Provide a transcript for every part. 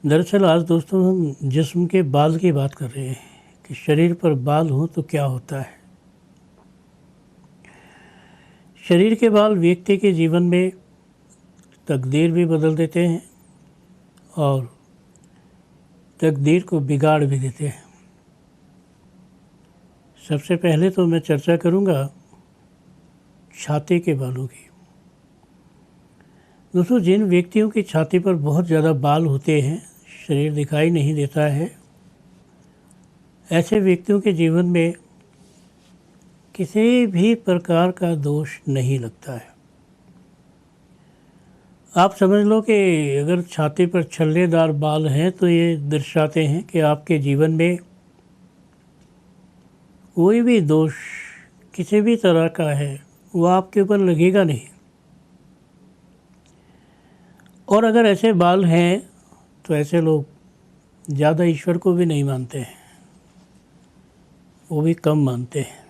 दरअसल आज दोस्तों हम जिस्म के बाल की बात कर रहे हैं कि शरीर पर बाल हों तो क्या होता है। शरीर के बाल व्यक्ति के जीवन में तकदीर भी बदल देते हैं और तकदीर को बिगाड़ भी देते हैं। सबसे पहले तो मैं चर्चा करूंगा छाती के बालों की। दोस्तों, जिन व्यक्तियों की छाती पर बहुत ज़्यादा बाल होते हैं, शरीर दिखाई नहीं देता है, ऐसे व्यक्तियों के जीवन में किसी भी प्रकार का दोष नहीं लगता है। आप समझ लो कि अगर छाती पर छल्लेदार बाल हैं तो ये दर्शाते हैं कि आपके जीवन में कोई भी दोष किसी भी तरह का है वो आपके ऊपर लगेगा नहीं। और अगर ऐसे बाल हैं तो ऐसे लोग ज़्यादा ईश्वर को भी नहीं मानते हैं, वो भी कम मानते हैं।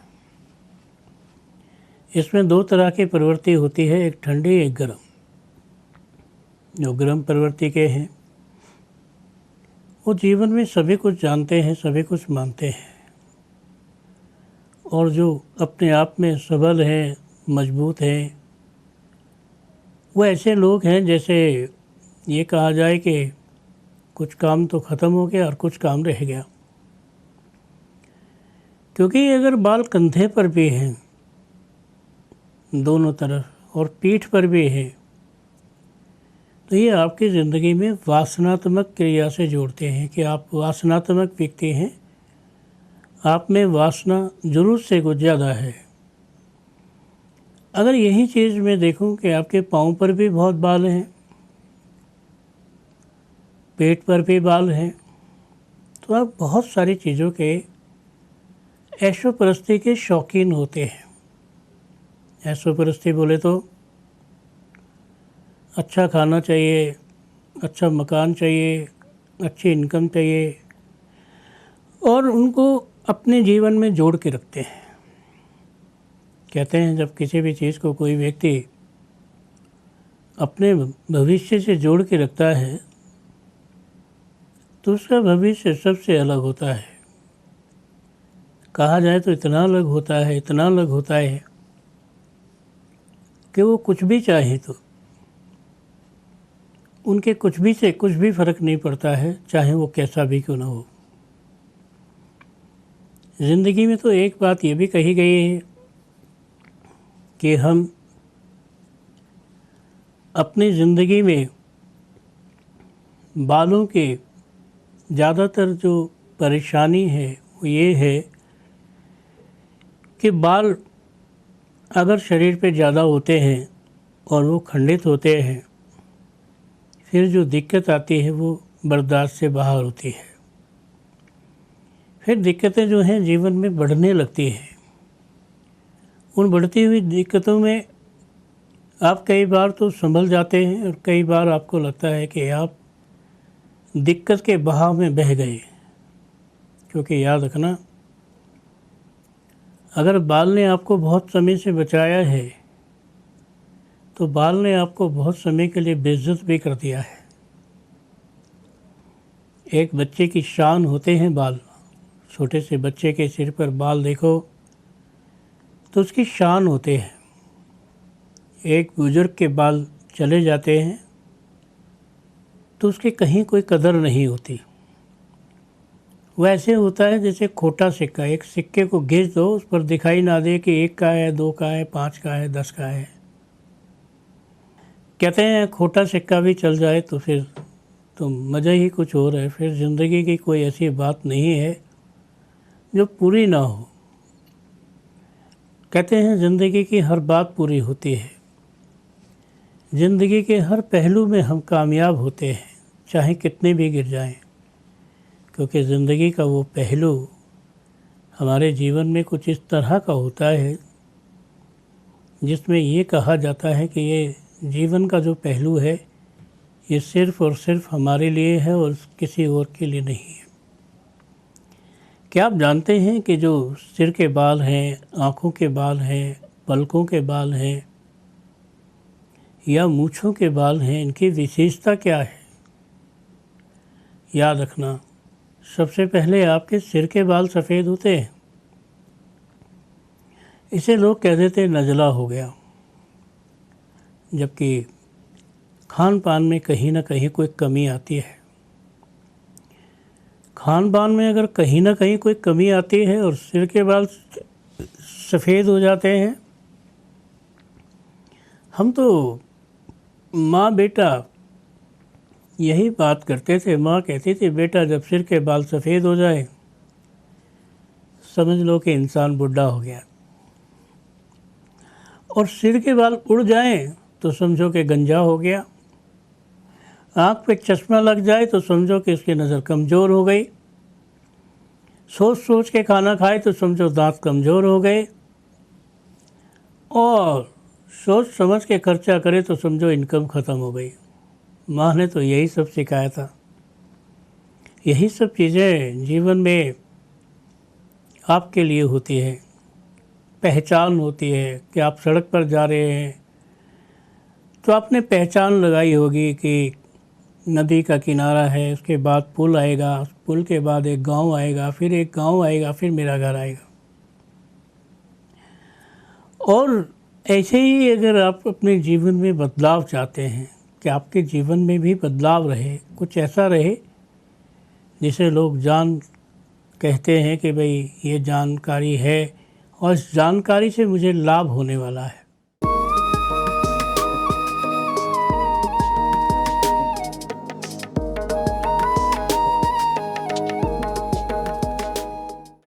इसमें दो तरह की प्रवृत्ति होती है, एक ठंडी एक गर्म। जो गर्म प्रवृत्ति के हैं वो जीवन में सभी कुछ जानते हैं, सभी कुछ मानते हैं, और जो अपने आप में सबल हैं, मजबूत हैं, वो ऐसे लोग हैं जैसे ये कहा जाए कि कुछ काम तो ख़त्म हो गया और कुछ काम रह गया। क्योंकि अगर बाल कंधे पर भी हैं दोनों तरफ और पीठ पर भी है तो ये आपकी ज़िंदगी में वासनात्मक क्रिया से जोड़ते हैं कि आप वासनात्मक व्यक्ति हैं, आप में वासना ज़रूरत से कुछ ज़्यादा है। अगर यही चीज़ मैं देखूं कि आपके पाँव पर भी बहुत बाल हैं, पेट पर भी बाल हैं, तो आप बहुत सारी चीज़ों के ऐशोपरस्ती के शौकीन होते हैं। ऐशोपरस्ती बोले तो अच्छा खाना चाहिए, अच्छा मकान चाहिए, अच्छी इनकम चाहिए, और उनको अपने जीवन में जोड़ के रखते हैं। कहते हैं जब किसी भी चीज़ को कोई व्यक्ति अपने भविष्य से जोड़ के रखता है तो उसका भविष्य सबसे अलग होता है। कहा जाए तो इतना अलग होता है, इतना अलग होता है कि वो कुछ भी चाहे तो उनके कुछ भी से कुछ भी फ़र्क नहीं पड़ता है, चाहे वो कैसा भी क्यों ना हो। ज़िंदगी में तो एक बात ये भी कही गई है कि हम अपनी ज़िंदगी में बालों के ज़्यादातर जो परेशानी है वो ये है कि बाल अगर शरीर पे ज़्यादा होते हैं और वो खंडित होते हैं, फिर जो दिक्कत आती है वो बर्दाश्त से बाहर होती है। फिर दिक्कतें जो हैं जीवन में बढ़ने लगती हैं। उन बढ़ती हुई दिक्कतों में आप कई बार तो संभल जाते हैं और कई बार आपको लगता है कि आप दिक्कत के बहाव में बह गए। क्योंकि याद रखना, अगर बाल ने आपको बहुत समय से बचाया है तो बाल ने आपको बहुत समय के लिए बेइज्जत भी कर दिया है। एक बच्चे की शान होते हैं बाल। छोटे से बच्चे के सिर पर बाल देखो तो उसकी शान होते हैं। एक बुजुर्ग के बाल चले जाते हैं तो उसके कहीं कोई कदर नहीं होती। वो ऐसे होता है जैसे खोटा सिक्का, एक सिक्के को घिस दो, उस पर दिखाई ना दे कि 1 का है, 2 का है, 5 का है, 10 का है। कहते हैं खोटा सिक्का भी चल जाए तो फिर तो मज़ा ही कुछ और है। फिर ज़िंदगी की कोई ऐसी बात नहीं है जो पूरी ना हो। कहते हैं ज़िंदगी की हर बात पूरी होती है। ज़िंदगी के हर पहलू में हम कामयाब होते हैं, चाहे कितने भी गिर जाएं, क्योंकि ज़िंदगी का वो पहलू हमारे जीवन में कुछ इस तरह का होता है जिसमें ये कहा जाता है कि ये जीवन का जो पहलू है ये सिर्फ़ और सिर्फ हमारे लिए है और किसी और के लिए नहीं है। क्या आप जानते हैं कि जो सिर के बाल हैं, आँखों के बाल हैं, पलकों के बाल हैं या मूँछों के बाल हैं, इनकी विशेषता क्या है? याद रखना, सबसे पहले आपके सिर के बाल सफ़ेद होते हैं। इसे लोग कह देते नज़ला हो गया, जबकि खान पान में कहीं ना कहीं कोई कमी आती है। खान पान में अगर कहीं ना कहीं कोई कमी आती है और सिर के बाल सफ़ेद हो जाते हैं, हम तो माँ बेटा यही बात करते थे। माँ कहती थी बेटा जब सिर के बाल सफ़ेद हो जाए समझ लो कि इंसान बुढ़ा हो गया, और सिर के बाल उड़ जाएं तो समझो कि गंजा हो गया। आँख पे चश्मा लग जाए तो समझो कि उसकी नज़र कमज़ोर हो गई। सोच सोच के खाना खाए तो समझो दांत कमज़ोर हो गए, और सोच समझ के खर्चा करे तो समझो इनकम ख़त्म हो गई। माँ ने तो यही सब सिखाया था। यही सब चीज़ें जीवन में आपके लिए होती है, पहचान होती है कि आप सड़क पर जा रहे हैं तो आपने पहचान लगाई होगी कि नदी का किनारा है, उसके बाद पुल आएगा, पुल के बाद एक गांव आएगा, फिर एक गांव आएगा, फिर मेरा घर आएगा। और ऐसे ही अगर आप अपने जीवन में बदलाव चाहते हैं कि आपके जीवन में भी बदलाव रहे, कुछ ऐसा रहे जिसे लोग कहते हैं कि भाई ये जानकारी है और इस जानकारी से मुझे लाभ होने वाला है,